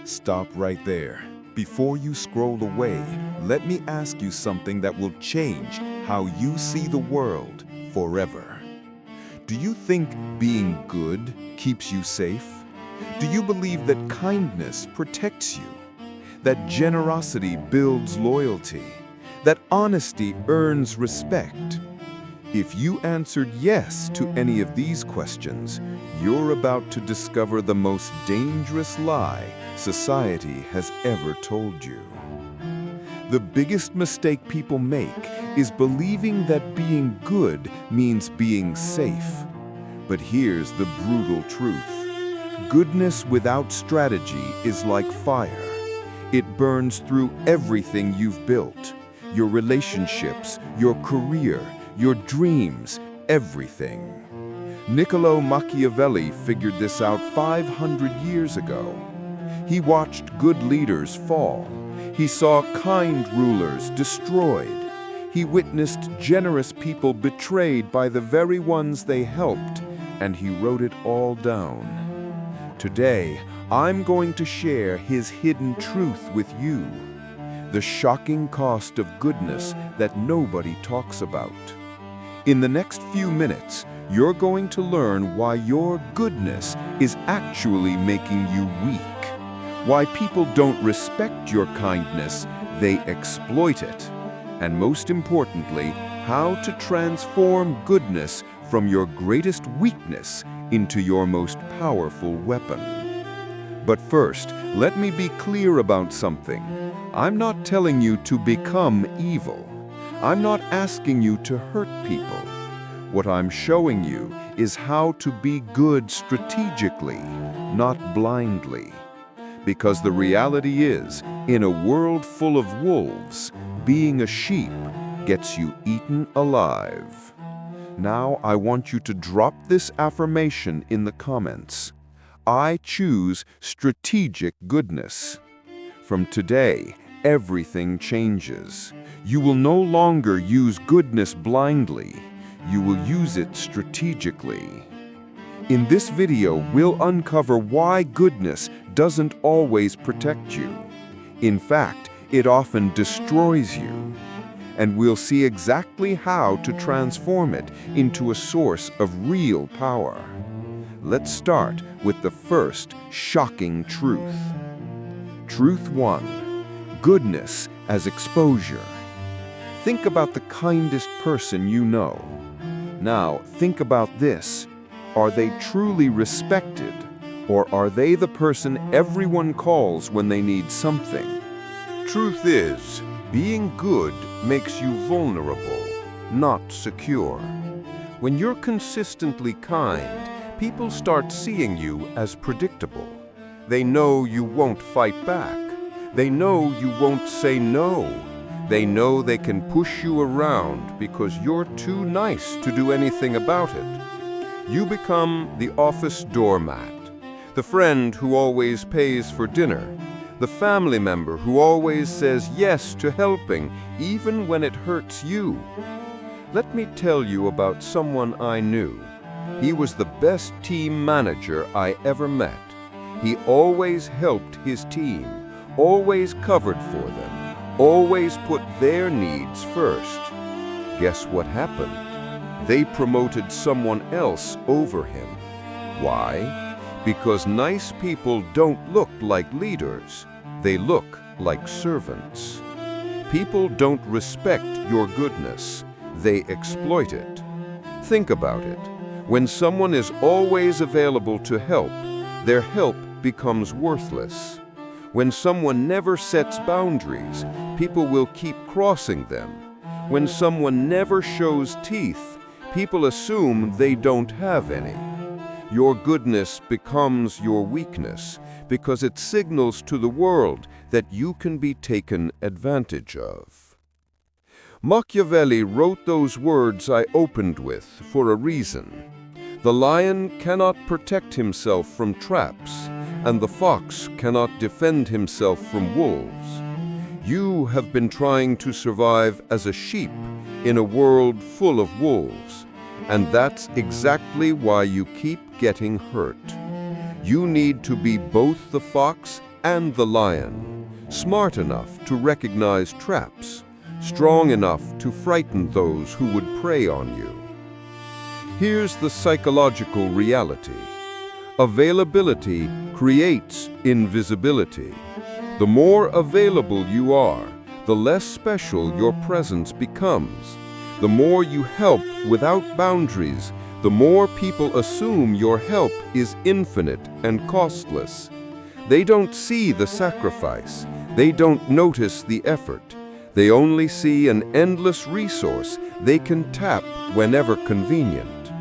Stop right there. Before you scroll away, let me ask you something that will change how you see the world forever. Do you think being good keeps you safe? Do you believe that kindness protects you? That generosity builds loyalty? That honesty earns respect? If you answered yes to any of these questions, you're about to discover the most dangerous lie society has ever told you. The biggest mistake people make is believing that being good means being safe. But here's the brutal truth. Goodness without strategy is like fire. It burns through everything you've built. Your relationships, your career, your dreams, everything. Niccolò Machiavelli figured this out 500 years ago. He watched good leaders fall. He saw kind rulers destroyed. He witnessed generous people betrayed by the very ones they helped, and he wrote it all down. Today, I'm going to share his hidden truth with you. The shocking cost of goodness that nobody talks about. In the next few minutes, you're going to learn why your goodness is actually making you weak. Why people don't respect your kindness, they exploit it. And most importantly, how to transform goodness from your greatest weakness into your most powerful weapon. But first, let me be clear about something. I'm not telling you to become evil. I'm not asking you to hurt people. What I'm showing you is how to be good strategically, not blindly. Because the reality is, in a world full of wolves, being a sheep gets you eaten alive. Now I want you to drop this affirmation in the comments. I choose strategic goodness. From today, everything changes. You will no longer use goodness blindly. You will use it strategically. In this video, we'll uncover why goodness doesn't always protect you. In fact, it often destroys you. And we'll see exactly how to transform it into a source of real power. Let's start with the first shocking truth. Truth 1. Goodness as exposure. Think about the kindest person you know. Now, think about this. Are they truly respected? Or are they the person everyone calls when they need something? Truth is, being good makes you vulnerable, not secure. When you're consistently kind, people start seeing you as predictable. They know you won't fight back. They know you won't say no. They know they can push you around because you're too nice to do anything about it. You become the office doormat, the friend who always pays for dinner, the family member who always says yes to helping even when it hurts you. Let me tell you about someone I knew. He was the best team manager I ever met. He always helped his team, always covered for them, always put their needs first. Guess what happened? They promoted someone else over him. Why? Because nice people don't look like leaders. They look like servants. People don't respect your goodness. They exploit it. Think about it. When someone is always available to help, their help becomes worthless. When someone never sets boundaries, people will keep crossing them. When someone never shows teeth, people assume they don't have any. Your goodness becomes your weakness because it signals to the world that you can be taken advantage of. Machiavelli wrote those words I opened with for a reason. The lion cannot protect himself from traps, and the fox cannot defend himself from wolves. You have been trying to survive as a sheep in a world full of wolves, and that's exactly why you keep getting hurt. You need to be both the fox and the lion, smart enough to recognize traps, strong enough to frighten those who would prey on you. Here's the psychological reality. Availability creates invisibility. The more available you are, the less special your presence becomes. The more you help without boundaries, the more people assume your help is infinite and costless. They don't see the sacrifice. They don't notice the effort. They only see an endless resource they can tap whenever convenient.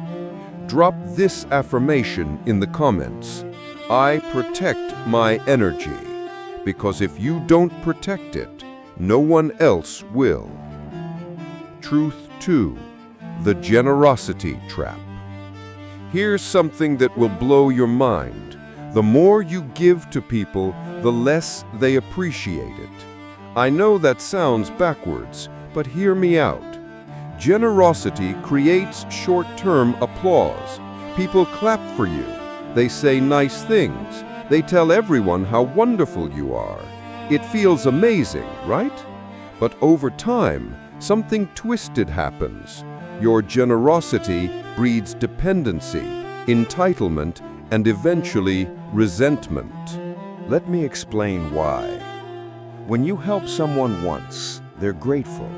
Drop this affirmation in the comments. I protect my energy. Because if you don't protect it, no one else will. Truth 2. The generosity trap. Here's something that will blow your mind. The more you give to people, the less they appreciate it. I know that sounds backwards, but hear me out. Generosity creates short-term applause. People clap for you. They say nice things. They tell everyone how wonderful you are. It feels amazing, right? But over time, something twisted happens. Your generosity breeds dependency, entitlement, and eventually resentment. Let me explain why. When you help someone once, they're grateful.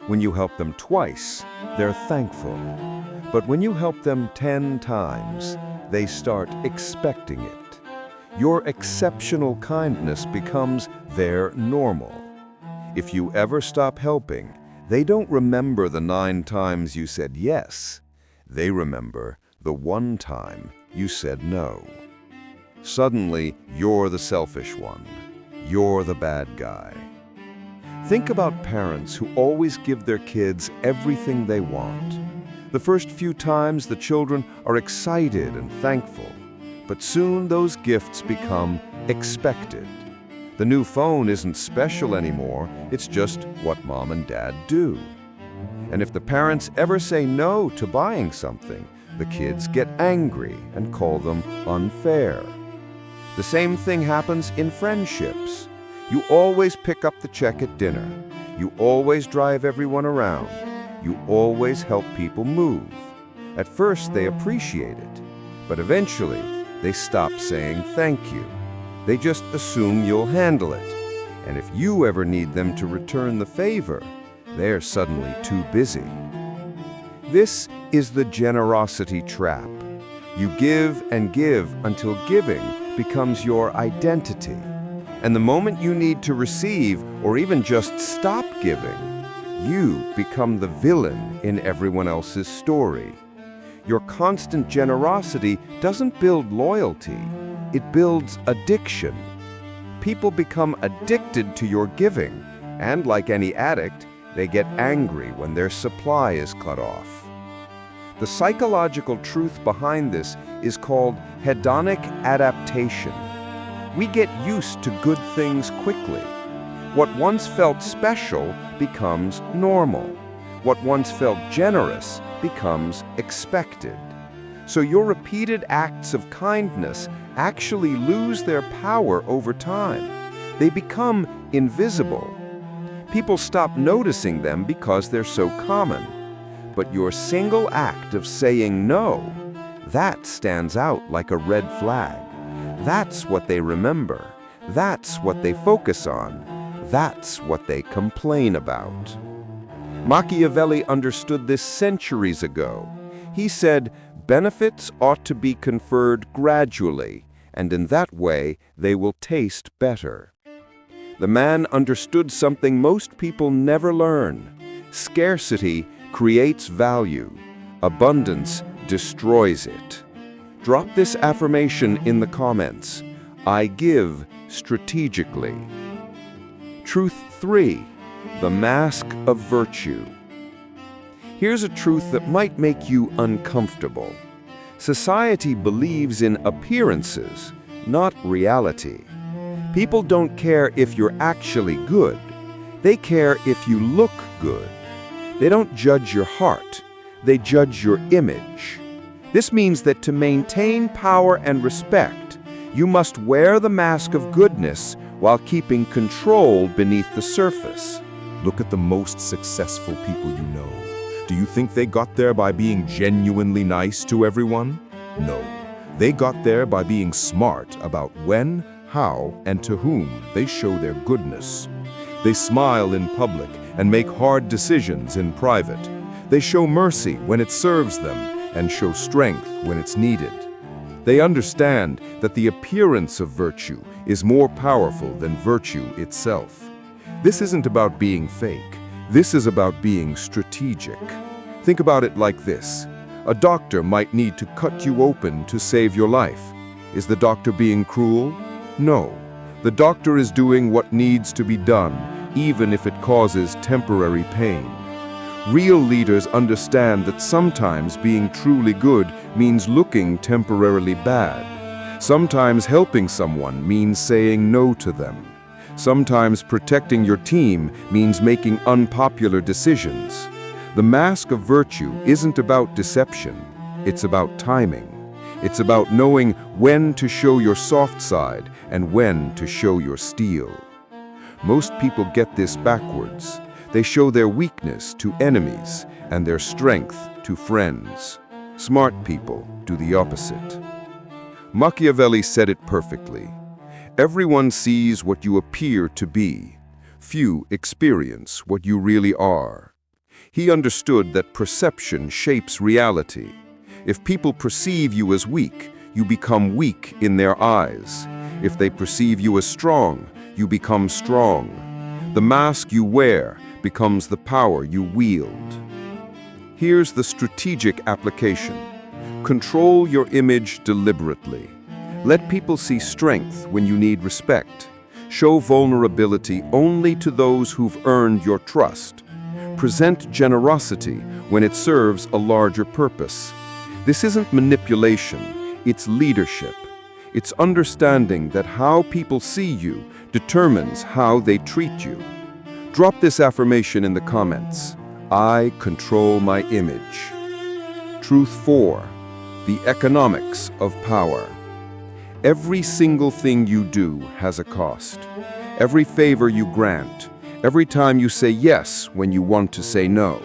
When you help them twice, they're thankful. But when you help them 10 times, they start expecting it. Your exceptional kindness becomes their normal. If you ever stop helping, they don't remember the 9 times you said yes. They remember the 1 time you said no. Suddenly, you're the selfish one. You're the bad guy. Think about parents who always give their kids everything they want. The first few times, the children are excited and thankful. But soon those gifts become expected. The new phone isn't special anymore, it's just what mom and dad do. And if the parents ever say no to buying something, the kids get angry and call them unfair. The same thing happens in friendships. You always pick up the check at dinner. You always drive everyone around. You always help people move. At first they appreciate it, but eventually they stop saying thank you. They just assume you'll handle it. And if you ever need them to return the favor, they're suddenly too busy. This is the generosity trap. You give and give until giving becomes your identity. And the moment you need to receive or even just stop giving, you become the villain in everyone else's story. Your constant generosity doesn't build loyalty, it builds addiction. People become addicted to your giving, and like any addict, they get angry when their supply is cut off. The psychological truth behind this is called hedonic adaptation. We get used to good things quickly. What once felt special becomes normal. What once felt generous becomes expected. So your repeated acts of kindness actually lose their power over time. They become invisible. People stop noticing them because they're so common. But your single act of saying no, that stands out like a red flag. That's what they remember. That's what they focus on. That's what they complain about. Machiavelli understood this centuries ago. He said, benefits ought to be conferred gradually, and in that way they will taste better. The man understood something most people never learn. Scarcity creates value. Abundance destroys it. Drop this affirmation in the comments. I give strategically. Truth 3. The mask of virtue. Here's a truth that might make you uncomfortable. Society believes in appearances, not reality. People don't care if you're actually good. They care if you look good. They don't judge your heart. They judge your image. This means that to maintain power and respect, You must wear the mask of goodness while keeping control beneath the surface. Look at the most successful people you know. Do you think they got there by being genuinely nice to everyone? No. They got there by being smart about when, how, and to whom they show their goodness. They smile in public and make hard decisions in private. They show mercy when it serves them and show strength when it's needed. They understand that the appearance of virtue is more powerful than virtue itself. This isn't about being fake. This is about being strategic. Think about it like this. A doctor might need to cut you open to save your life. Is the doctor being cruel? No. The doctor is doing what needs to be done, even if it causes temporary pain. Real leaders understand that sometimes being truly good means looking temporarily bad. Sometimes helping someone means saying no to them. Sometimes protecting your team means making unpopular decisions. The mask of virtue isn't about deception. It's about timing. It's about knowing when to show your soft side and when to show your steel. Most people get this backwards. They show their weakness to enemies and their strength to friends. Smart people do the opposite. Machiavelli said it perfectly. Everyone sees what you appear to be. Few experience what you really are. He understood that perception shapes reality. If people perceive you as weak, you become weak in their eyes. If they perceive you as strong, you become strong. The mask you wear becomes the power you wield. Here's the strategic application. Control your image deliberately. Let people see strength when you need respect. Show vulnerability only to those who've earned your trust. Present generosity when it serves a larger purpose. This isn't manipulation, it's leadership. It's understanding that how people see you determines how they treat you. Drop this affirmation in the comments. I control my image. Truth 4. The economics of power. Every single thing you do has a cost. Every favor you grant. Every time you say yes when you want to say no.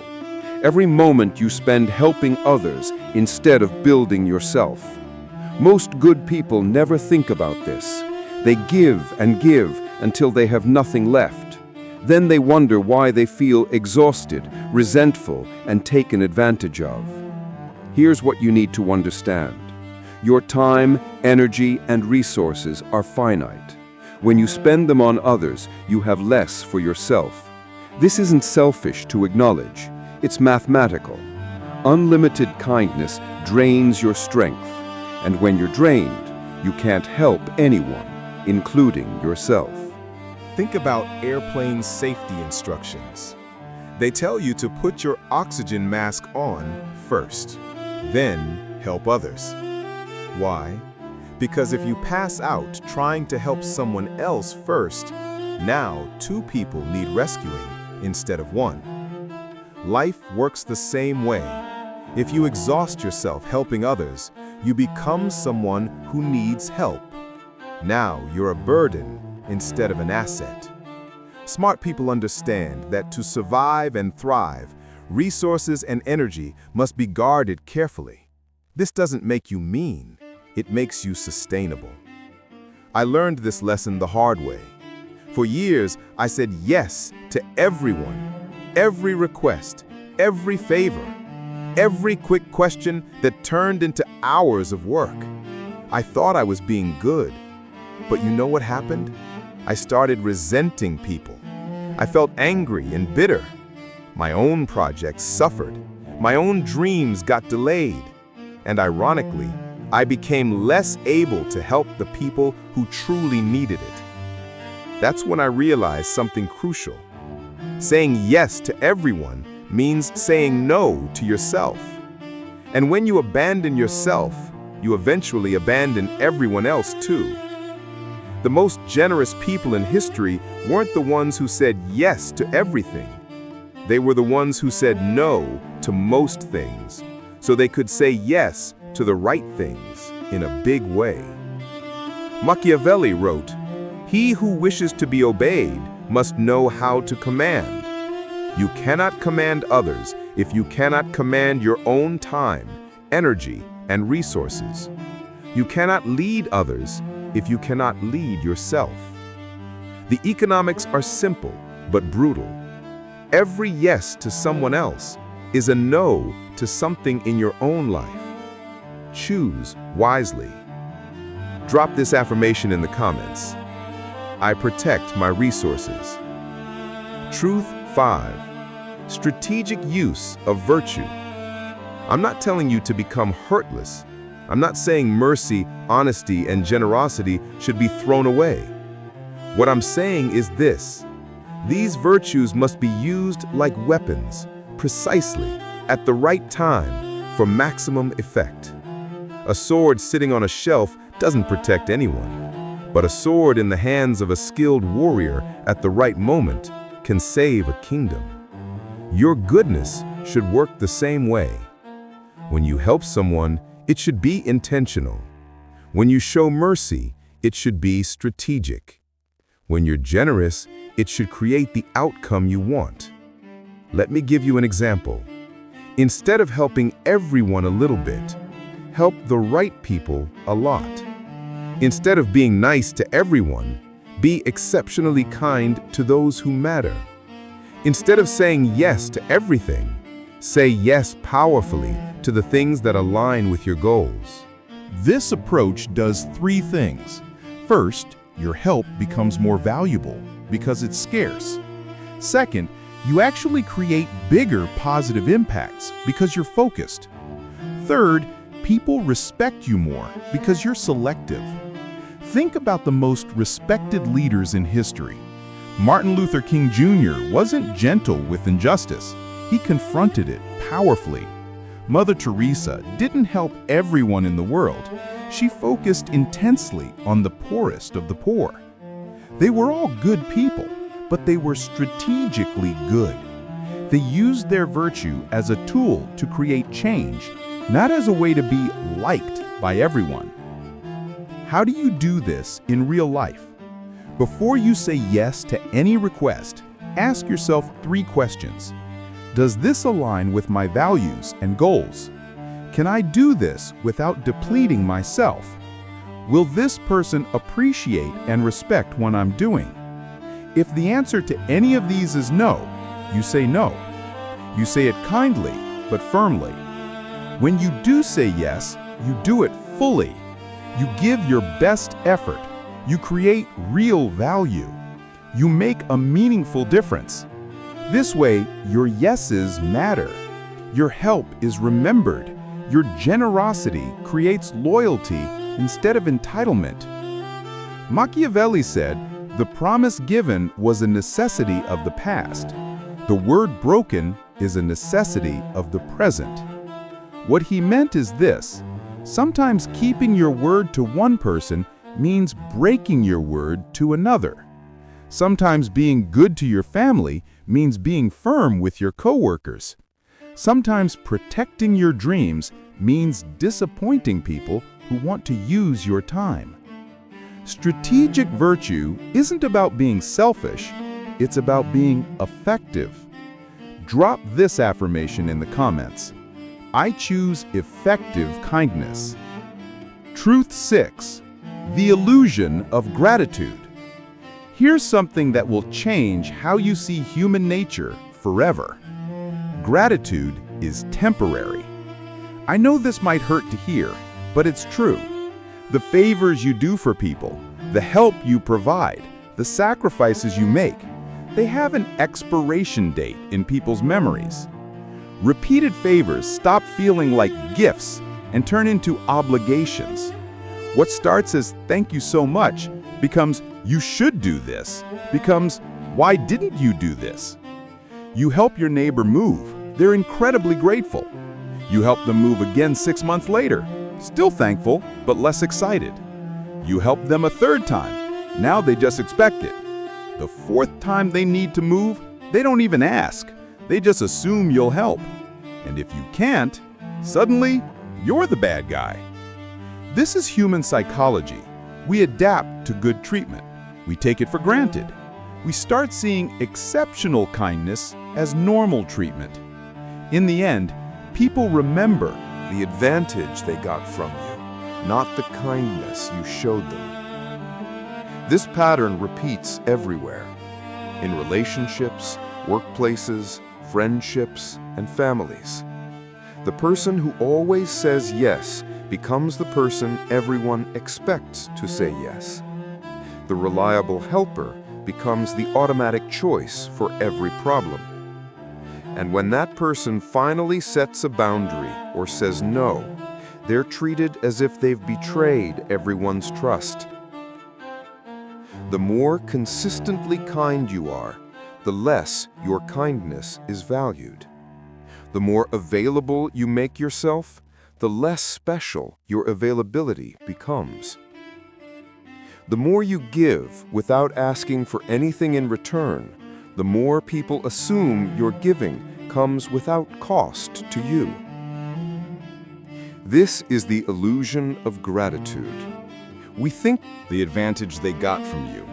Every moment you spend helping others instead of building yourself. Most good people never think about this. They give and give until they have nothing left. Then they wonder why they feel exhausted, resentful, and taken advantage of. Here's what you need to understand. Your time, energy, and resources are finite. When you spend them on others, you have less for yourself. This isn't selfish to acknowledge. It's mathematical. Unlimited kindness drains your strength. And when you're drained, you can't help anyone, including yourself. Think about airplane safety instructions. They tell you to put your oxygen mask on first, then help others. Why? Because if you pass out trying to help someone else first, now 2 people need rescuing instead of 1. Life works the same way. If you exhaust yourself helping others, you become someone who needs help. Now you're a burden instead of an asset. Smart people understand that to survive and thrive, resources and energy must be guarded carefully. This doesn't make you mean, it makes you sustainable. I learned this lesson the hard way. For years, I said yes to everyone, every request, every favor, every quick question that turned into hours of work. I thought I was being good. But you know what happened? I started resenting people. I felt angry and bitter. My own projects suffered. My own dreams got delayed. And ironically, I became less able to help the people who truly needed it. That's when I realized something crucial. Saying yes to everyone means saying no to yourself. And when you abandon yourself, you eventually abandon everyone else too. The most generous people in history weren't the ones who said yes to everything. They were the ones who said no to most things, so they could say yes to the right things in a big way. Machiavelli wrote, "He who wishes to be obeyed must know how to command." You cannot command others if you cannot command your own time, energy, and resources. You cannot lead others if you cannot lead yourself. The economics are simple but brutal. Every yes to someone else is a no to something in your own life. Choose wisely. Drop this affirmation in the comments. I protect my resources. Truth 5. Strategic use of virtue. I'm not telling you to become hurtless. I'm not saying mercy, honesty, and generosity should be thrown away. What I'm saying is this: these virtues must be used like weapons, precisely, at the right time, for maximum effect. A sword sitting on a shelf doesn't protect anyone, but a sword in the hands of a skilled warrior at the right moment can save a kingdom. Your goodness should work the same way. When you help someone, it should be intentional. When you show mercy, it should be strategic. When you're generous, it should create the outcome you want. Let me give you an example. Instead of helping everyone a little bit, help the right people a lot. Instead of being nice to everyone, be exceptionally kind to those who matter. Instead of saying yes to everything, say yes powerfully to the things that align with your goals. This approach does three things. First, your help becomes more valuable because it's scarce. Second, you actually create bigger positive impacts because you're focused. Third, people respect you more because you're selective. Think about the most respected leaders in history. Martin Luther King Jr. wasn't gentle with injustice. He confronted it powerfully. Mother Teresa didn't help everyone in the world. She focused intensely on the poorest of the poor. They were all good people, but they were strategically good. They used their virtue as a tool to create change, not as a way to be liked by everyone. How do you do this in real life? Before you say yes to any request, ask yourself 3 questions. Does this align with my values and goals? Can I do this without depleting myself? Will this person appreciate and respect what I'm doing? If the answer to any of these is no, you say no. You say it kindly, but firmly. When you do say yes, you do it fully. You give your best effort. You create real value. You make a meaningful difference. This way, your yeses matter. Your help is remembered. Your generosity creates loyalty instead of entitlement. Machiavelli said, "The promise given was a necessity of the past. The word broken is a necessity of the present." What he meant is this: sometimes keeping your word to one person means breaking your word to another. Sometimes being good to your family means being firm with your coworkers. Sometimes protecting your dreams means disappointing people who want to use your time. Strategic virtue isn't about being selfish, it's about being effective. Drop this affirmation in the comments. I choose effective kindness. Truth 6. The illusion of gratitude. Here's something that will change how you see human nature forever. Gratitude is temporary. I know this might hurt to hear, but it's true. The favors you do for people, the help you provide, the sacrifices you make, they have an expiration date in people's memories. Repeated favors stop feeling like gifts and turn into obligations. What starts as "thank you so much" becomes "you should do this," becomes "why didn't you do this?" You help your neighbor move, they're incredibly grateful. You help them move again 6 months later, still thankful, but less excited. You help them a 3rd time, now they just expect it. The 4th time they need to move, they don't even ask, they just assume you'll help. And if you can't, suddenly, you're the bad guy. This is human psychology. We adapt to good treatment. We take it for granted. We start seeing exceptional kindness as normal treatment. In the end, people remember the advantage they got from you, not the kindness you showed them. This pattern repeats everywhere, in relationships, workplaces, friendships, and families. The person who always says yes becomes the person everyone expects to say yes. The reliable helper becomes the automatic choice for every problem. And when that person finally sets a boundary or says no, they're treated as if they've betrayed everyone's trust. The more consistently kind you are, the less your kindness is valued. The more available you make yourself, the less special your availability becomes. The more you give without asking for anything in return, the more people assume your giving comes without cost to you. This is the illusion of gratitude. We think the advantage they got from you,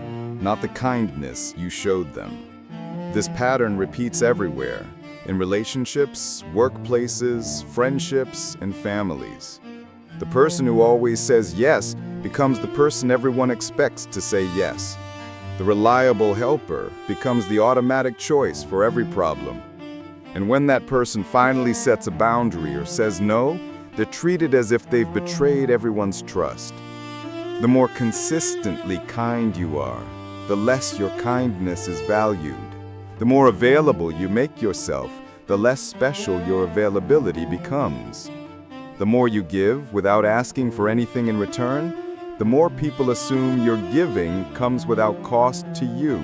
not the kindness you showed them. This pattern repeats everywhere, in relationships, workplaces, friendships, and families. The person who always says yes becomes the person everyone expects to say yes. The reliable helper becomes the automatic choice for every problem. And when that person finally sets a boundary or says no, they're treated as if they've betrayed everyone's trust. The more consistently kind you are, the less your kindness is valued. The more available you make yourself, the less special your availability becomes. The more you give without asking for anything in return, the more people assume your giving comes without cost to you.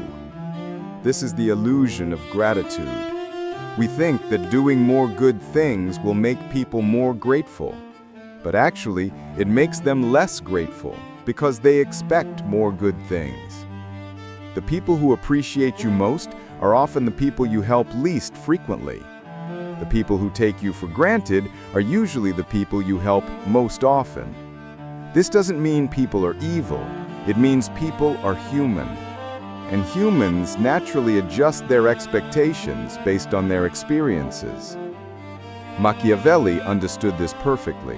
This is the illusion of gratitude. We think that doing more good things will make people more grateful, but actually it makes them less grateful because they expect more good things. The people who appreciate you most are often the people you help least frequently. The people who take you for granted are usually the people you help most often. This doesn't mean people are evil. It means people are human. And humans naturally adjust their expectations based on their experiences. Machiavelli understood this perfectly.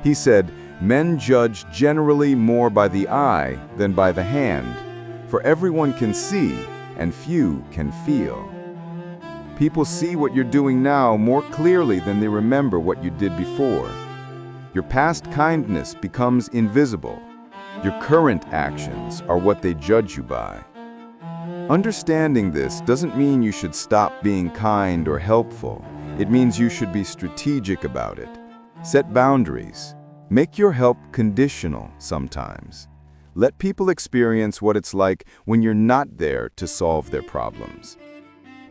He said, "Men judge generally more by the eye than by the hand, for everyone can see and few can feel." People see what you're doing now more clearly than they remember what you did before. Your past kindness becomes invisible. Your current actions are what they judge you by. Understanding this doesn't mean you should stop being kind or helpful. It means you should be strategic about it. Set boundaries. Make your help conditional sometimes. Let people experience what it's like when you're not there to solve their problems.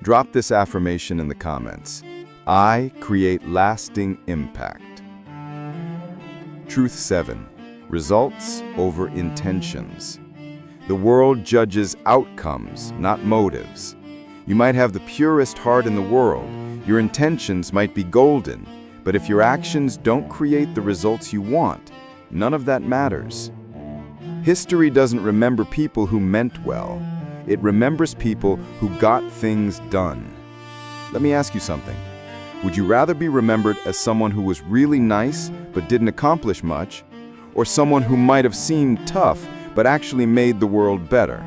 Drop this affirmation in the comments. I create lasting impact. Truth 7. Results over intentions. The world judges outcomes, not motives. You might have the purest heart in the world. Your intentions might be golden, but if your actions don't create the results you want, none of that matters. History doesn't remember people who meant well. It remembers people who got things done. Let me ask you something. Would you rather be remembered as someone who was really nice but didn't accomplish much, or someone who might have seemed tough but actually made the world better?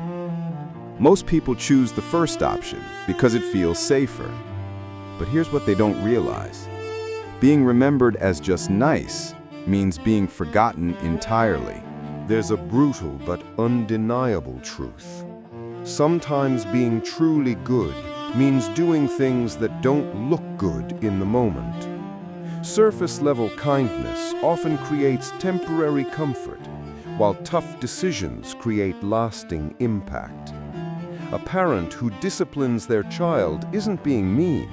Most people choose the first option because it feels safer. But here's what they don't realize. Being remembered as just nice means being forgotten entirely. There's a brutal but undeniable truth. Sometimes being truly good means doing things that don't look good in the moment. Surface-level kindness often creates temporary comfort, while tough decisions create lasting impact. A parent who disciplines their child isn't being mean.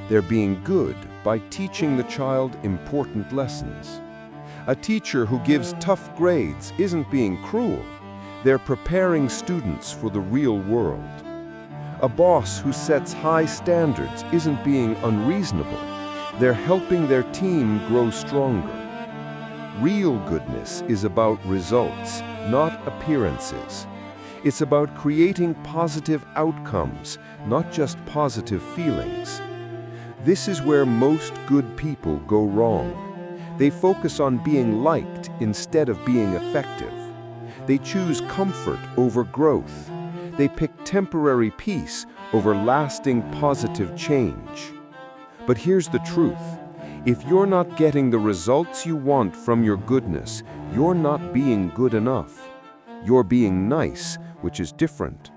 They're being good by teaching the child important lessons. A teacher who gives tough grades isn't being cruel. They're preparing students for the real world. A boss who sets high standards isn't being unreasonable. They're helping their team grow stronger. Real goodness is about results, not appearances. It's about creating positive outcomes, not just positive feelings. This is where most good people go wrong. They focus on being liked instead of being effective. They choose comfort over growth. They pick temporary peace over lasting positive change. But here's the truth. If you're not getting the results you want from your goodness, you're not being good enough. You're being nice, which is different.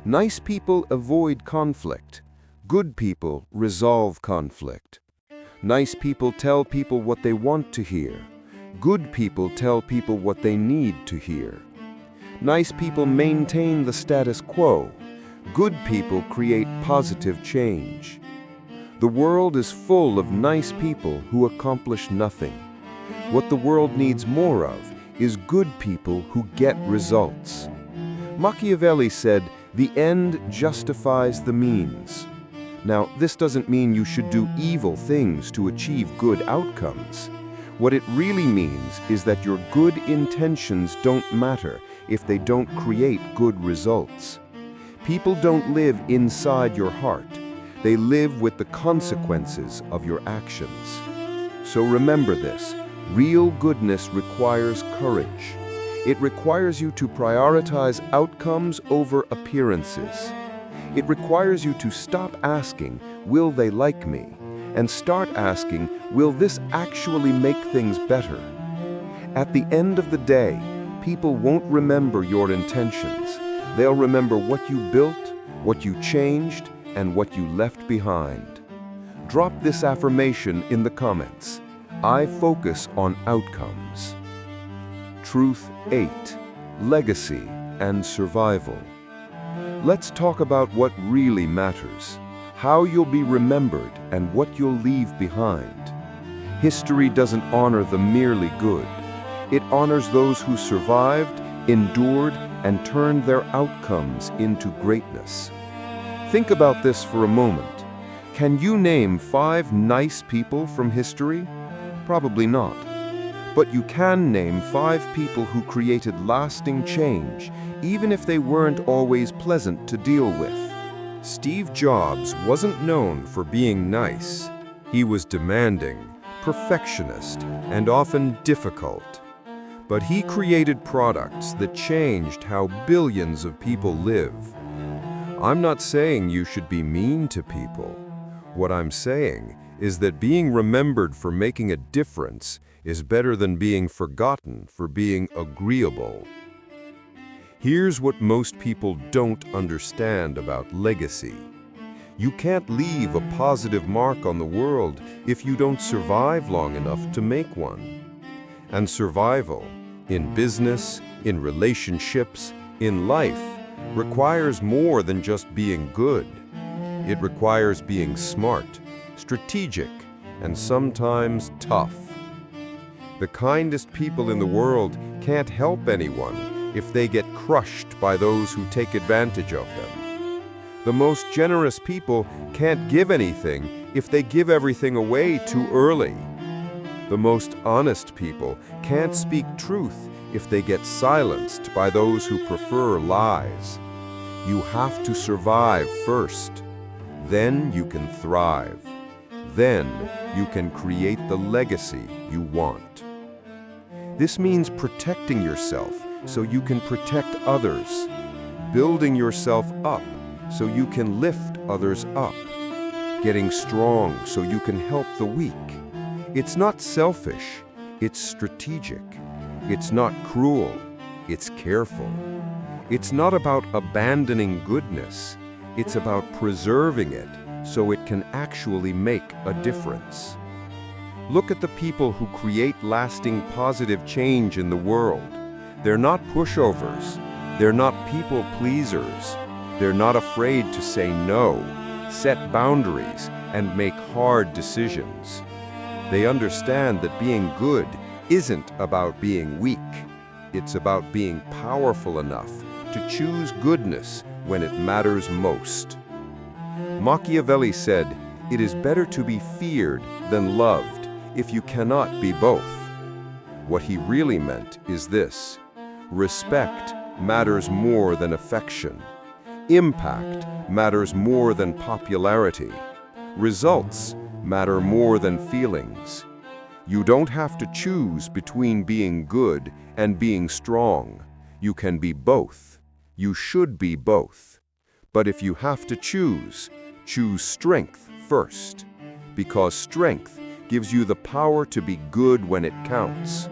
Nice people avoid conflict. Good people resolve conflict. Nice people tell people what they want to hear. Good people tell people what they need to hear. Nice people maintain the status quo. Good people create positive change. The world is full of nice people who accomplish nothing. What the world needs more of is good people who get results. Machiavelli said, "The end justifies the means." Now, this doesn't mean you should do evil things to achieve good outcomes. What it really means is that your good intentions don't matter if they don't create good results. People don't live inside your heart. They live with the consequences of your actions. So remember this, real goodness requires courage. It requires you to prioritize outcomes over appearances. It requires you to stop asking, "Will they like me?" and start asking, "Will this actually make things better?" At the end of the day, people won't remember your intentions. They'll remember what you built, what you changed, and what you left behind. Drop this affirmation in the comments. I focus on outcomes. Truth 8. Legacy and survival. Let's talk about what really matters. How you'll be remembered and what you'll leave behind. History doesn't honor the merely good. It honors those who survived, endured, and turned their outcomes into greatness. Think about this for a moment. Can you name 5 nice people from history? Probably not. But you can name 5 people who created lasting change, even if they weren't always pleasant to deal with. Steve Jobs wasn't known for being nice. He was demanding, perfectionist, and often difficult. But he created products that changed how billions of people live. I'm not saying you should be mean to people. What I'm saying is that being remembered for making a difference is better than being forgotten for being agreeable. Here's what most people don't understand about legacy. You can't leave a positive mark on the world if you don't survive long enough to make one. And survival, in business, in relationships, in life, requires more than just being good. It requires being smart, strategic, and sometimes tough. The kindest people in the world can't help anyone if they get crushed by those who take advantage of them. The most generous people can't give anything if they give everything away too early. The most honest people can't speak truth if they get silenced by those who prefer lies. You have to survive first. Then you can thrive. Then you can create the legacy you want. This means protecting yourself so you can protect others, building yourself up so you can lift others up, getting strong so you can help the weak. It's not selfish, it's strategic. It's not cruel, it's careful. It's not about abandoning goodness, it's about preserving it so it can actually make a difference. Look at the people who create lasting positive change in the world. They're not pushovers. They're not people pleasers. They're not afraid to say no, set boundaries, and make hard decisions. They understand that being good isn't about being weak. It's about being powerful enough to choose goodness when it matters most. Machiavelli said, "It is better to be feared than loved if you cannot be both." What he really meant is this: Respect matters more than affection. Impact matters more than popularity. Results matter more than feelings. You don't have to choose between being good and being strong. You can be both. You should be both. But if you have to choose strength first, because strength gives you the power to be good when it counts.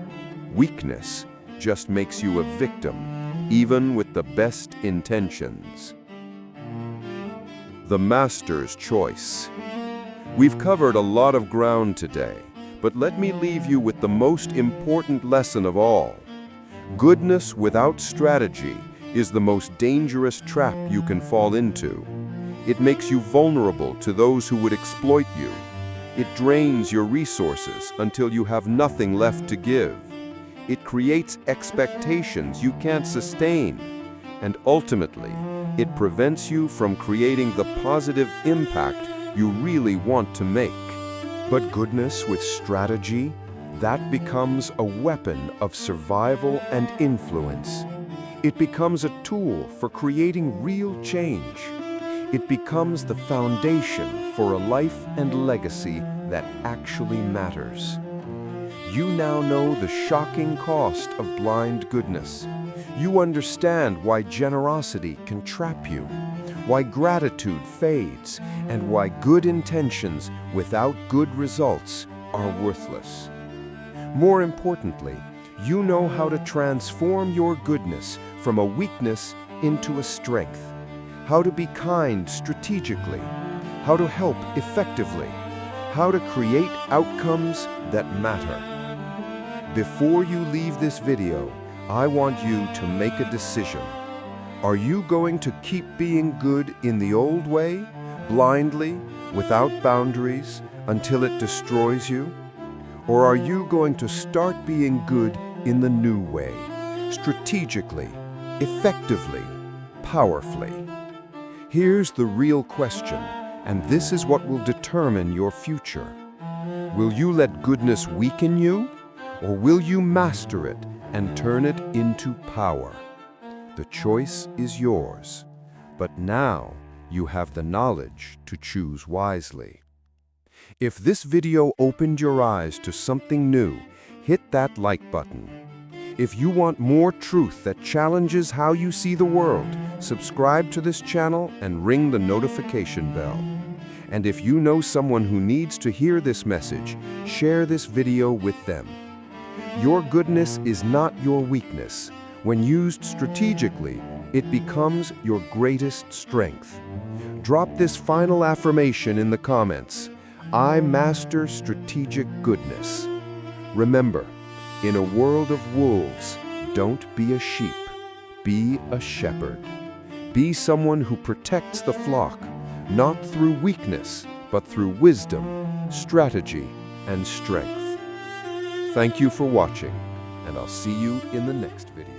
Weakness just makes you a victim, even with the best intentions. The master's choice. We've covered a lot of ground today, but let me leave you with the most important lesson of all. Goodness without strategy is the most dangerous trap you can fall into. It makes you vulnerable to those who would exploit you. It drains your resources until you have nothing left to give. It creates expectations you can't sustain. And ultimately, it prevents you from creating the positive impact you really want to make. But goodness with strategy, that becomes a weapon of survival and influence. It becomes a tool for creating real change. It becomes the foundation for a life and legacy that actually matters. You now know the shocking cost of blind goodness. You understand why generosity can trap you, why gratitude fades, and why good intentions without good results are worthless. More importantly, you know how to transform your goodness from a weakness into a strength, how to be kind strategically, how to help effectively, how to create outcomes that matter. Before you leave this video, I want you to make a decision. Are you going to keep being good in the old way, blindly, without boundaries, until it destroys you? Or are you going to start being good in the new way, strategically, effectively, powerfully? Here's the real question, and this is what will determine your future. Will you let goodness weaken you, or will you master it and turn it into power? The choice is yours, but now you have the knowledge to choose wisely. If this video opened your eyes to something new, hit that like button. If you want more truth that challenges how you see the world, subscribe to this channel and ring the notification bell. And if you know someone who needs to hear this message, share this video with them. Your goodness is not your weakness. When used strategically, it becomes your greatest strength. Drop this final affirmation in the comments. I master strategic goodness. Remember, in a world of wolves, don't be a sheep, be a shepherd. Be someone who protects the flock, not through weakness, but through wisdom, strategy, and strength. Thank you for watching, and I'll see you in the next video.